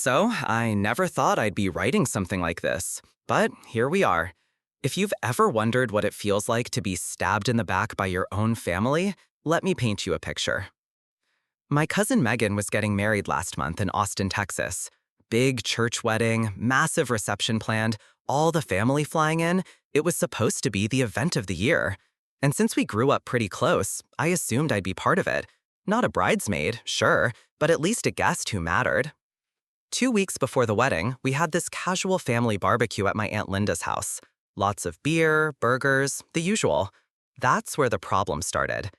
So, I never thought I'd be writing something like this, but here we are. If you've ever wondered what it feels like to be stabbed in the back by your own family, let me paint you a picture. My cousin Megan was getting married last month in Austin, Texas. Big church wedding, massive reception planned, all the family flying in. It was supposed to be the event of the year. And since we grew up pretty close, I assumed I'd be part of it. Not a bridesmaid, sure, but at least a guest who mattered. 2 weeks before the wedding, we had this casual family barbecue at my Aunt Linda's house. Lots of beer, burgers, the usual. That's where the problem started.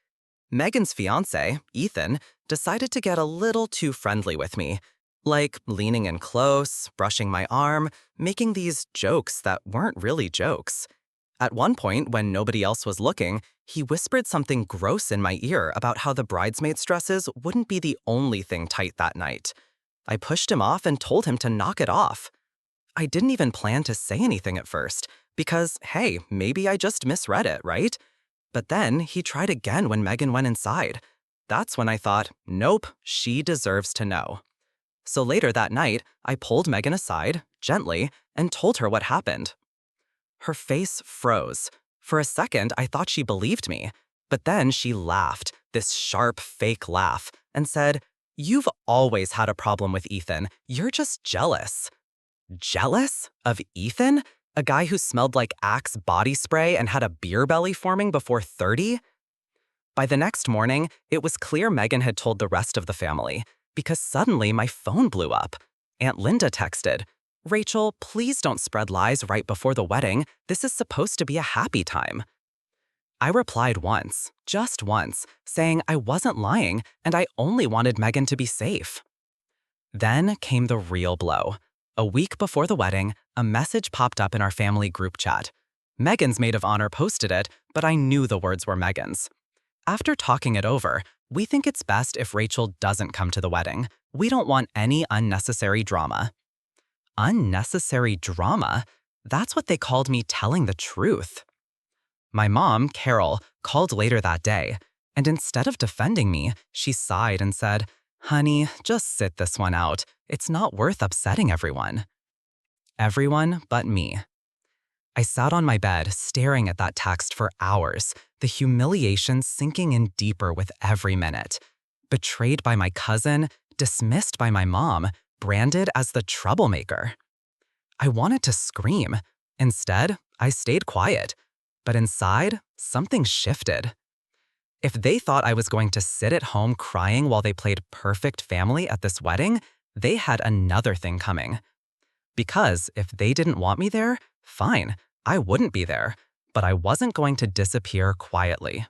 Megan's fiancé, Ethan, decided to get a little too friendly with me. Like leaning in close, brushing my arm, making these jokes that weren't really jokes. At one point, when nobody else was looking, he whispered something gross in my ear about how the bridesmaids' dresses wouldn't be the only thing tight that night. I pushed him off and told him to knock it off. I didn't even plan to say anything at first, because, hey, maybe I just misread it, right? But then he tried again when Megan went inside. That's when I thought, nope, she deserves to know. So later that night, I pulled Megan aside, gently, and told her what happened. Her face froze. For a second, I thought she believed me, but then she laughed, this sharp, fake laugh, and said, "You've always had a problem with Ethan. You're just jealous." Jealous? Of Ethan? A guy who smelled like Axe body spray and had a beer belly forming before 30? By the next morning, it was clear Megan had told the rest of the family, because suddenly my phone blew up. Aunt Linda texted, "Rachel, please don't spread lies right before the wedding. This is supposed to be a happy time." I replied once, just once, saying I wasn't lying and I only wanted Megan to be safe. Then came the real blow. A week before the wedding, a message popped up in our family group chat. Megan's maid of honor posted it, but I knew the words were Megan's. After talking it over, we think it's best if Rachel doesn't come to the wedding. We don't want any unnecessary drama. Unnecessary drama? That's what they called me telling the truth. My mom, Carol, called later that day, and instead of defending me, she sighed and said, "Honey, just sit this one out. It's not worth upsetting everyone." Everyone but me. I sat on my bed, staring at that text for hours, the humiliation sinking in deeper with every minute. Betrayed by my cousin, dismissed by my mom, branded as the troublemaker. I wanted to scream. Instead, I stayed quiet. But inside, something shifted. If they thought I was going to sit at home crying while they played perfect family at this wedding, they had another thing coming. Because if they didn't want me there, fine, I wouldn't be there, but I wasn't going to disappear quietly.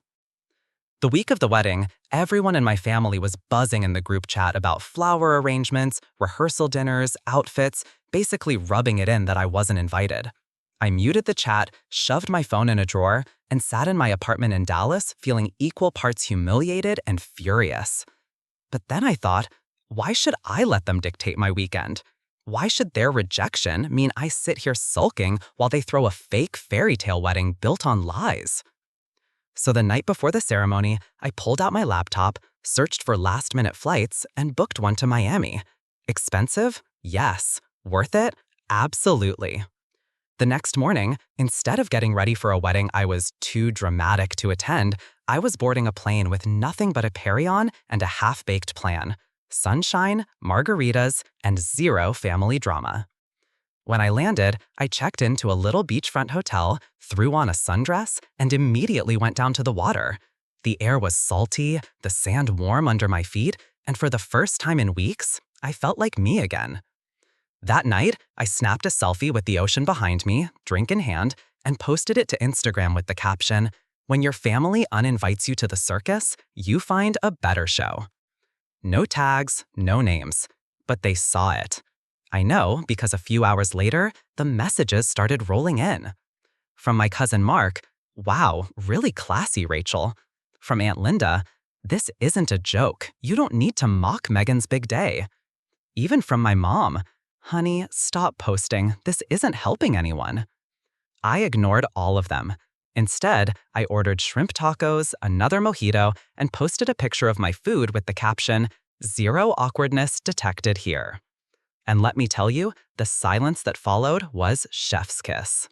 The week of the wedding, everyone in my family was buzzing in the group chat about flower arrangements, rehearsal dinners, outfits, basically rubbing it in that I wasn't invited. I muted the chat, shoved my phone in a drawer, and sat in my apartment in Dallas feeling equal parts humiliated and furious. But then I thought, why should I let them dictate my weekend? Why should their rejection mean I sit here sulking while they throw a fake fairy tale wedding built on lies? So the night before the ceremony, I pulled out my laptop, searched for last-minute flights, and booked one to Miami. Expensive? Yes. Worth it? Absolutely. The next morning, instead of getting ready for a wedding I was too dramatic to attend, I was boarding a plane with nothing but a carry-on and a half-baked plan. Sunshine, margaritas, and zero family drama. When I landed, I checked into a little beachfront hotel, threw on a sundress, and immediately went down to the water. The air was salty, the sand warm under my feet, and for the first time in weeks, I felt like me again. That night, I snapped a selfie with the ocean behind me, drink in hand, and posted it to Instagram with the caption, "When your family uninvites you to the circus, you find a better show." No tags, no names, but they saw it. I know because a few hours later, the messages started rolling in. From my cousin Mark, "Wow, really classy, Rachel." From Aunt Linda, "This isn't a joke. You don't need to mock Megan's big day." Even from my mom, "Honey, stop posting. This isn't helping anyone." I ignored all of them. Instead, I ordered shrimp tacos, another mojito, and posted a picture of my food with the caption, "Zero awkwardness detected here." And let me tell you, the silence that followed was chef's kiss.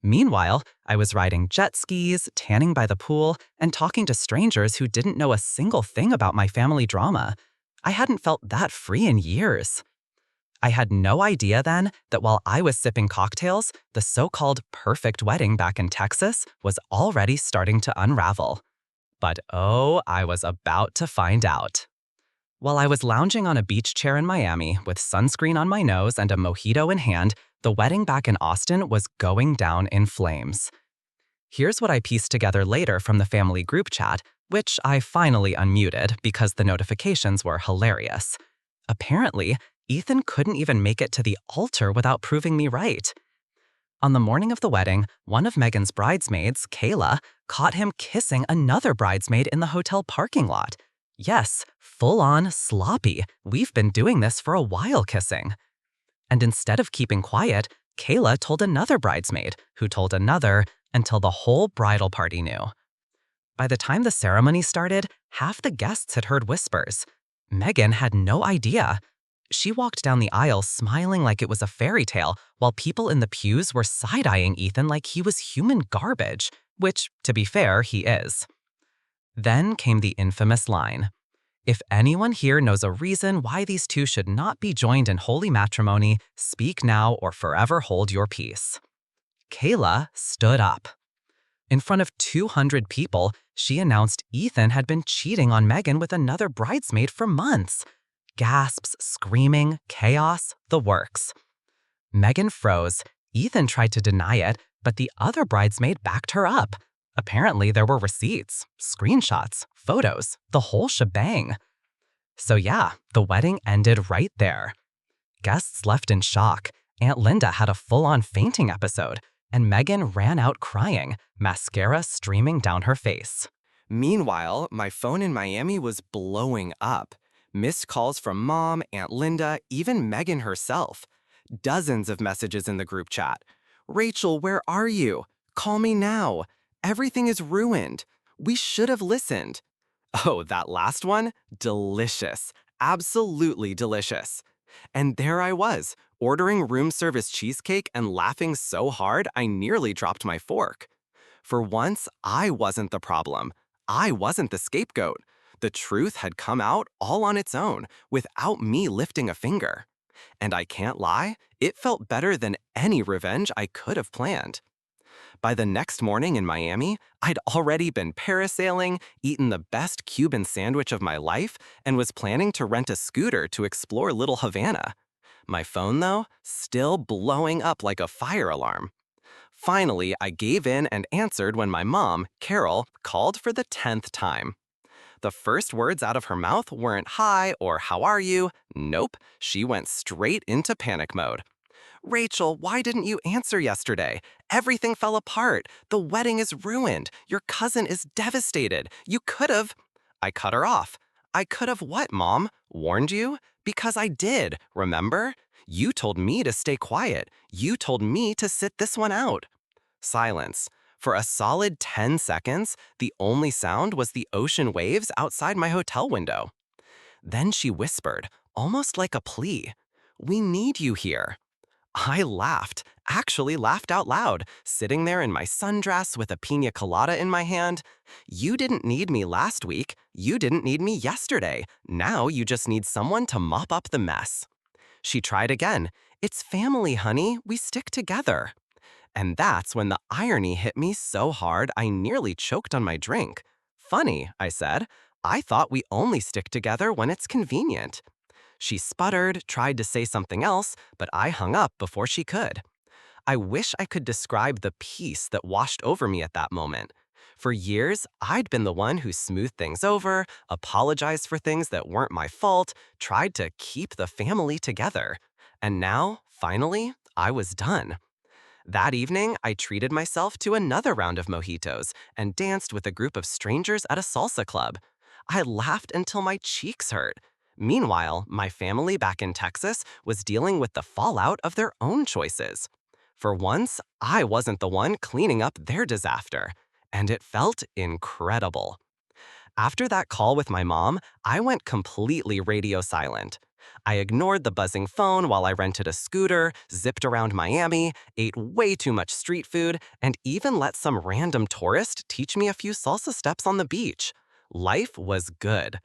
Meanwhile, I was riding jet skis, tanning by the pool, and talking to strangers who didn't know a single thing about my family drama. I hadn't felt that free in years. I had no idea then that while I was sipping cocktails, the so-called perfect wedding back in Texas was already starting to unravel. But oh, I was about to find out. While I was lounging on a beach chair in Miami with sunscreen on my nose and a mojito in hand, the wedding back in Austin was going down in flames. Here's what I pieced together later from the family group chat, which I finally unmuted because the notifications were hilarious. Apparently, Ethan couldn't even make it to the altar without proving me right. On the morning of the wedding, one of Megan's bridesmaids, Kayla, caught him kissing another bridesmaid in the hotel parking lot. Yes, full-on sloppy. We've been doing this for a while kissing. And instead of keeping quiet, Kayla told another bridesmaid, who told another, until the whole bridal party knew. By the time the ceremony started, half the guests had heard whispers. Megan had no idea. She walked down the aisle smiling like it was a fairy tale, while people in the pews were side-eyeing Ethan like he was human garbage, which, to be fair, he is. Then came the infamous line. If anyone here knows a reason why these two should not be joined in holy matrimony, speak now or forever hold your peace. Kayla stood up. In front of 200 people, she announced Ethan had been cheating on Megan with another bridesmaid for months. Gasps, screaming, chaos, the works. Megan froze. Ethan tried to deny it, but the other bridesmaid backed her up. Apparently, there were receipts, screenshots, photos, the whole shebang. So yeah, the wedding ended right there. Guests left in shock. Aunt Linda had a full-on fainting episode, and Megan ran out crying, mascara streaming down her face. Meanwhile, my phone in Miami was blowing up. Missed calls from Mom, Aunt Linda, even Megan herself. Dozens of messages in the group chat. Rachel, where are you? Call me now. Everything is ruined. We should have listened. Oh, that last one? Delicious. Absolutely delicious. And there I was, ordering room service cheesecake and laughing so hard I nearly dropped my fork. For once, I wasn't the problem. I wasn't the scapegoat. The truth had come out all on its own, without me lifting a finger. And I can't lie, it felt better than any revenge I could have planned. By the next morning in Miami, I'd already been parasailing, eaten the best Cuban sandwich of my life, and was planning to rent a scooter to explore Little Havana. My phone, though, still blowing up like a fire alarm. Finally, I gave in and answered when my mom, Carol, called for the 10th time. The first words out of her mouth weren't hi or how are you? Nope, she went straight into panic mode. Rachel, why didn't you answer yesterday? Everything fell apart. The wedding is ruined. Your cousin is devastated. You could have... I cut her off. I could have what, Mom? Warned you? Because I did, remember? You told me to stay quiet. You told me to sit this one out. Silence. For a solid 10 seconds, the only sound was the ocean waves outside my hotel window. Then she whispered, almost like a plea, "We need you here." I laughed, actually laughed out loud, sitting there in my sundress with a piña colada in my hand. You didn't need me last week. You didn't need me yesterday. Now you just need someone to mop up the mess. She tried again. It's family, honey. We stick together. And that's when the irony hit me so hard I nearly choked on my drink. Funny, I said. I thought we only stick together when it's convenient. She sputtered, tried to say something else, but I hung up before she could. I wish I could describe the peace that washed over me at that moment. For years, I'd been the one who smoothed things over, apologized for things that weren't my fault, tried to keep the family together. And now, finally, I was done. That evening, I treated myself to another round of mojitos and danced with a group of strangers at a salsa club. I laughed until my cheeks hurt. Meanwhile, my family back in Texas was dealing with the fallout of their own choices. For once, I wasn't the one cleaning up their disaster, and it felt incredible. After that call with my mom, I went completely radio silent. I ignored the buzzing phone while I rented a scooter, zipped around Miami, ate way too much street food, and even let some random tourist teach me a few salsa steps on the beach. Life was good.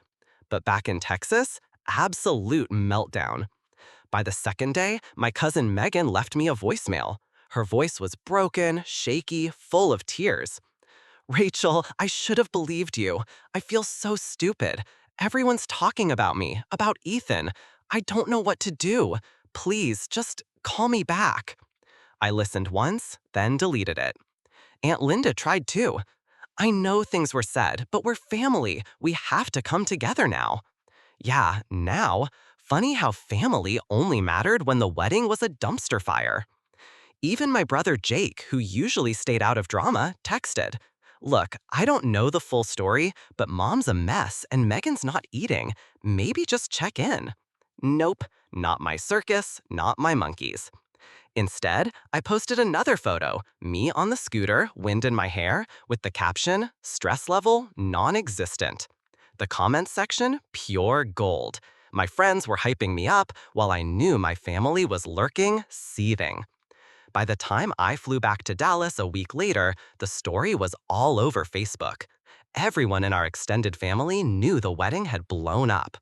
But back in Texas, absolute meltdown. By the second day, my cousin Megan left me a voicemail. Her voice was broken, shaky, full of tears. Rachel, I should have believed you. I feel so stupid. Everyone's talking about me, about Ethan. I don't know what to do. Please, just call me back. I listened once, then deleted it. Aunt Linda tried too. I know things were said, but we're family. We have to come together now. Yeah, now. Funny how family only mattered when the wedding was a dumpster fire. Even my brother Jake, who usually stayed out of drama, texted. Look, I don't know the full story, but mom's a mess and Megan's not eating. Maybe just check in. Nope, not my circus, not my monkeys. Instead, I posted another photo, me on the scooter, wind in my hair, with the caption, stress level non-existent. The comments section, pure gold. My friends were hyping me up while I knew my family was lurking, seething. By the time I flew back to Dallas a week later, the story was all over Facebook. Everyone in our extended family knew the wedding had blown up.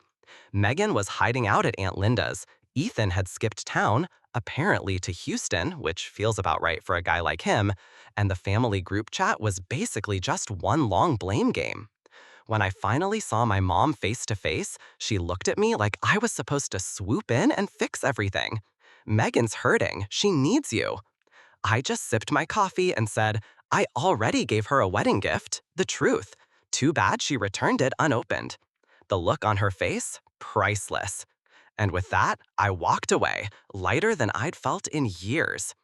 Megan was hiding out at Aunt Linda's. Ethan had skipped town, apparently to Houston, which feels about right for a guy like him, and the family group chat was basically just one long blame game. When I finally saw my mom face to face, she looked at me like I was supposed to swoop in and fix everything. Megan's hurting. She needs you. I just sipped my coffee and said, I already gave her a wedding gift, the truth. Too bad she returned it unopened. The look on her face, priceless. And with that, I walked away, lighter than I'd felt in years.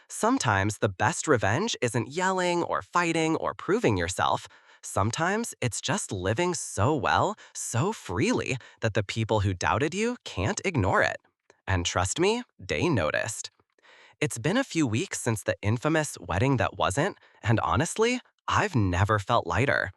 Sometimes the best revenge isn't yelling or fighting or proving yourself. Sometimes it's just living so well, so freely, that the people who doubted you can't ignore it. And trust me, they noticed. It's been a few weeks since the infamous wedding that wasn't, and honestly, I've never felt lighter.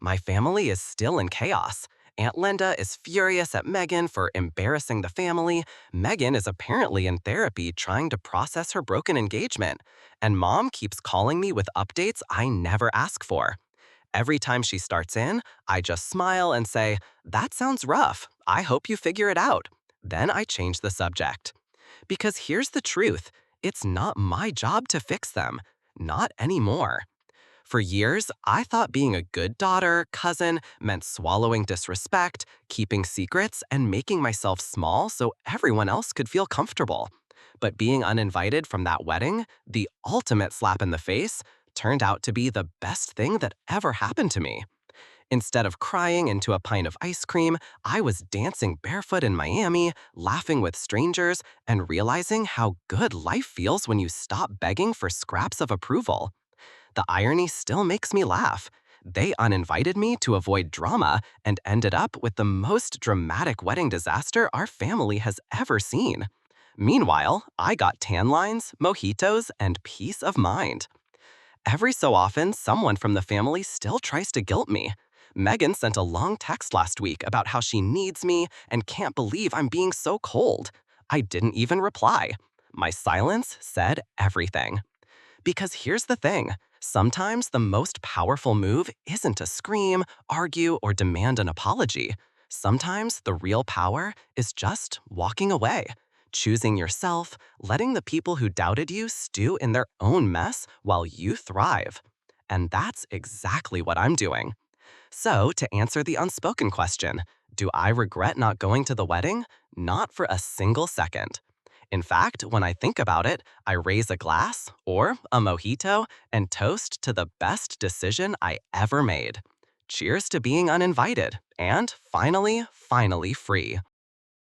My family is still in chaos. Aunt Linda is furious at Megan for embarrassing the family. Megan is apparently in therapy trying to process her broken engagement. And Mom keeps calling me with updates I never ask for. Every time she starts in, I just smile and say, that sounds rough. I hope you figure it out. Then I change the subject. Because here's the truth. It's not my job to fix them. Not anymore. For years, I thought being a good daughter, cousin, meant swallowing disrespect, keeping secrets, and making myself small so everyone else could feel comfortable. But being uninvited from that wedding, the ultimate slap in the face, turned out to be the best thing that ever happened to me. Instead of crying into a pint of ice cream, I was dancing barefoot in Miami, laughing with strangers, and realizing how good life feels when you stop begging for scraps of approval. The irony still makes me laugh. They uninvited me to avoid drama and ended up with the most dramatic wedding disaster our family has ever seen. Meanwhile, I got tan lines, mojitos, and peace of mind. Every so often, someone from the family still tries to guilt me. Megan sent a long text last week about how she needs me and can't believe I'm being so cold. I didn't even reply. My silence said everything. Because here's the thing. Sometimes the most powerful move isn't to scream, argue, or demand an apology. Sometimes the real power is just walking away, choosing yourself, letting the people who doubted you stew in their own mess while you thrive. And that's exactly what I'm doing. So, to answer the unspoken question, do I regret not going to the wedding? Not for a single second. In fact, when I think about it, I raise a glass, or a mojito, and toast to the best decision I ever made. Cheers to being uninvited, and finally free.